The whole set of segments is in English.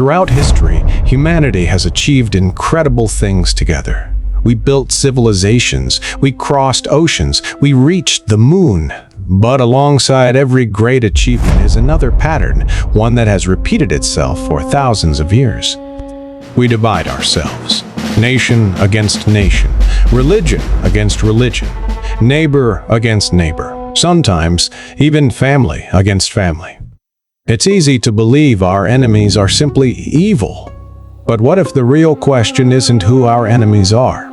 Throughout history, humanity has achieved incredible things together. We built civilizations, we crossed oceans, we reached the moon. But alongside every great achievement is another pattern, one that has repeated itself for thousands of years. We divide ourselves. Nation against nation, religion against religion, neighbor against neighbor, sometimes even family against family. It's easy to believe our enemies are simply evil. But what if the real question isn't who our enemies are?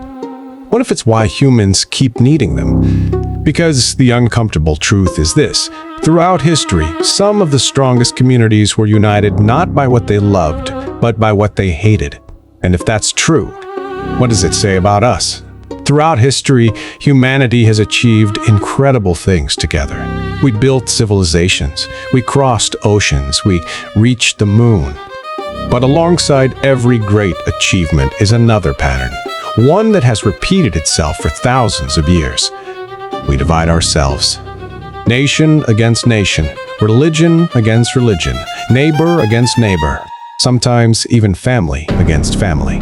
What if it's why humans keep needing them? Because the uncomfortable truth is this: throughout history, some of the strongest communities were united not by what they loved, but by what they hated. And if that's true, what does it say about us? Throughout history, humanity has achieved incredible things together. We built civilizations, we crossed oceans, we reached the moon. But alongside every great achievement is another pattern, one that has repeated itself for thousands of years. We divide ourselves. Nation against nation, religion against religion, neighbor against neighbor, sometimes even family against family.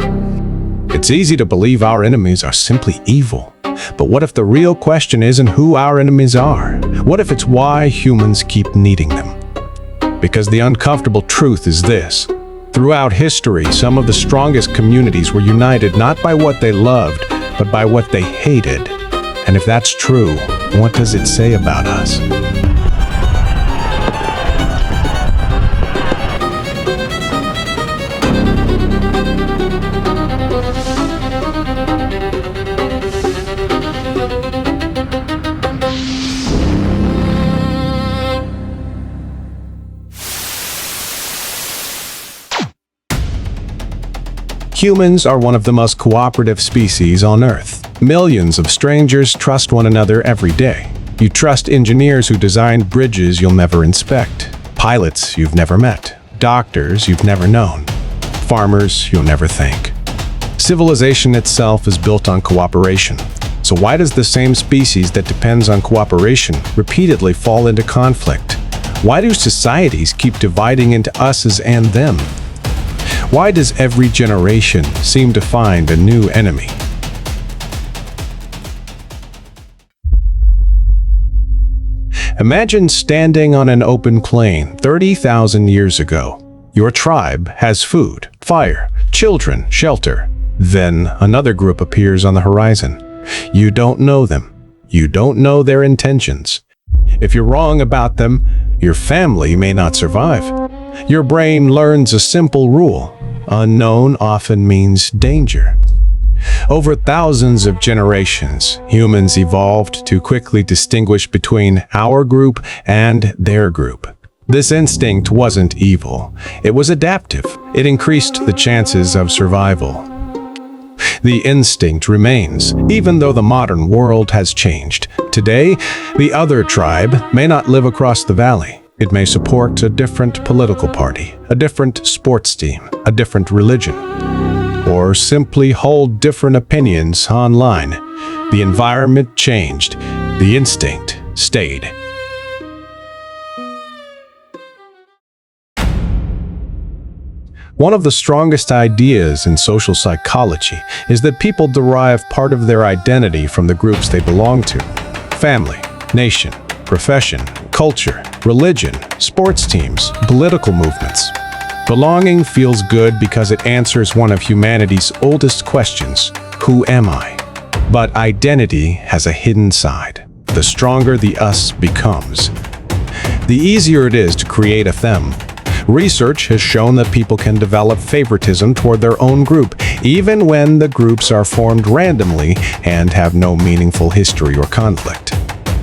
It's easy to believe our enemies are simply evil. But what if the real question isn't who our enemies are? What if it's why humans keep needing them? Because the uncomfortable truth is this: throughout history, some of the strongest communities were united not by what they loved, but by what they hated. And if that's true, what does it say about us? Humans are one of the most cooperative species on Earth. Millions of strangers trust one another every day. You trust engineers who design bridges you'll never inspect, pilots you've never met, doctors you've never known, farmers you'll never thank. Civilization itself is built on cooperation. So why does the same species that depends on cooperation repeatedly fall into conflict? Why do societies keep dividing into us's and them? Why does every generation seem to find a new enemy? Imagine standing on an open plain 30,000 years ago. Your tribe has food, fire, children, shelter. Then another group appears on the horizon. You don't know them. You don't know their intentions. If you're wrong about them, your family may not survive. Your brain learns a simple rule: unknown often means danger. Over thousands of generations, humans evolved to quickly distinguish between our group and their group. This instinct wasn't evil. It was adaptive. It increased the chances of survival. The instinct remains, even though the modern world has changed. Today, the other tribe may not live across the valley. It may support a different political party, a different sports team, a different religion, or simply hold different opinions online. The environment changed. The instinct stayed. One of the strongest ideas in social psychology is that people derive part of their identity from the groups they belong to. Family, nation, profession, culture, religion, sports teams, political movements. Belonging feels good because it answers one of humanity's oldest questions: who am I? But identity has a hidden side. The stronger the us becomes, the easier it is to create a them. Research has shown that people can develop favoritism toward their own group, even when the groups are formed randomly and have no meaningful history or conflict.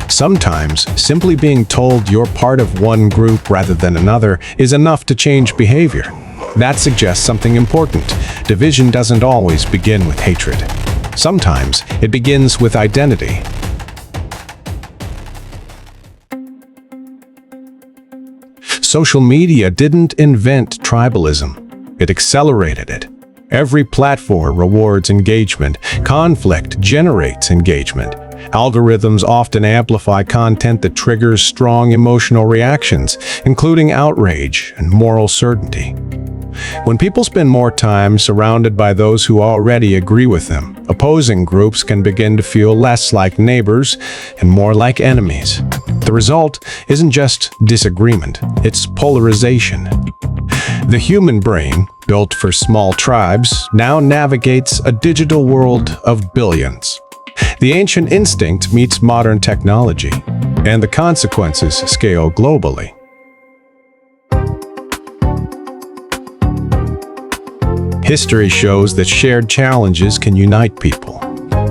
Sometimes, simply being told you're part of one group rather than another is enough to change behavior. That suggests something important. Division doesn't always begin with hatred. Sometimes, it begins with identity. Social media didn't invent tribalism. It accelerated it. Every platform rewards engagement. Conflict generates engagement. Algorithms often amplify content that triggers strong emotional reactions, including outrage and moral certainty. When people spend more time surrounded by those who already agree with them, opposing groups can begin to feel less like neighbors and more like enemies. The result isn't just disagreement, it's polarization. The human brain, built for small tribes, now navigates a digital world of billions. The ancient instinct meets modern technology, and the consequences scale globally. History shows that shared challenges can unite people.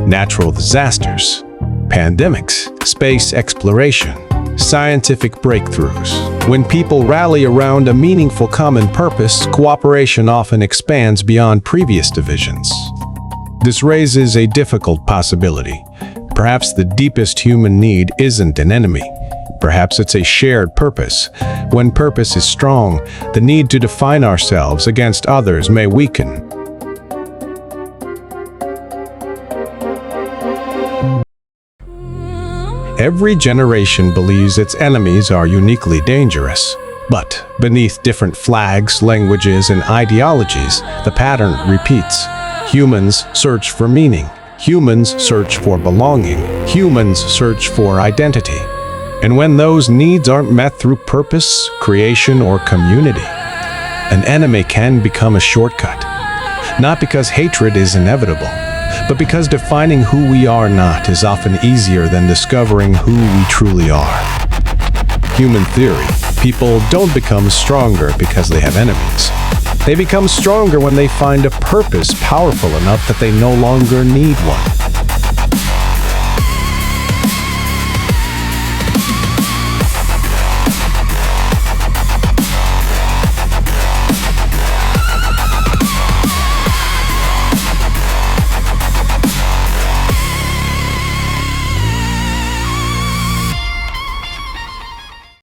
Natural disasters, pandemics, space exploration, scientific breakthroughs. When people rally around a meaningful common purpose, cooperation often expands beyond previous divisions. This raises a difficult possibility. Perhaps the deepest human need isn't an enemy. Perhaps it's a shared purpose. When purpose is strong, the need to define ourselves against others may weaken. Every generation believes its enemies are uniquely dangerous. But beneath different flags, languages, and ideologies, the pattern repeats. Humans search for meaning. Humans search for belonging. Humans search for identity. And when those needs aren't met through purpose, creation, or community, an enemy can become a shortcut. Not because hatred is inevitable, but because defining who we are not is often easier than discovering who we truly are. Human theory: people don't become stronger because they have enemies. They become stronger when they find a purpose powerful enough that they no longer need one.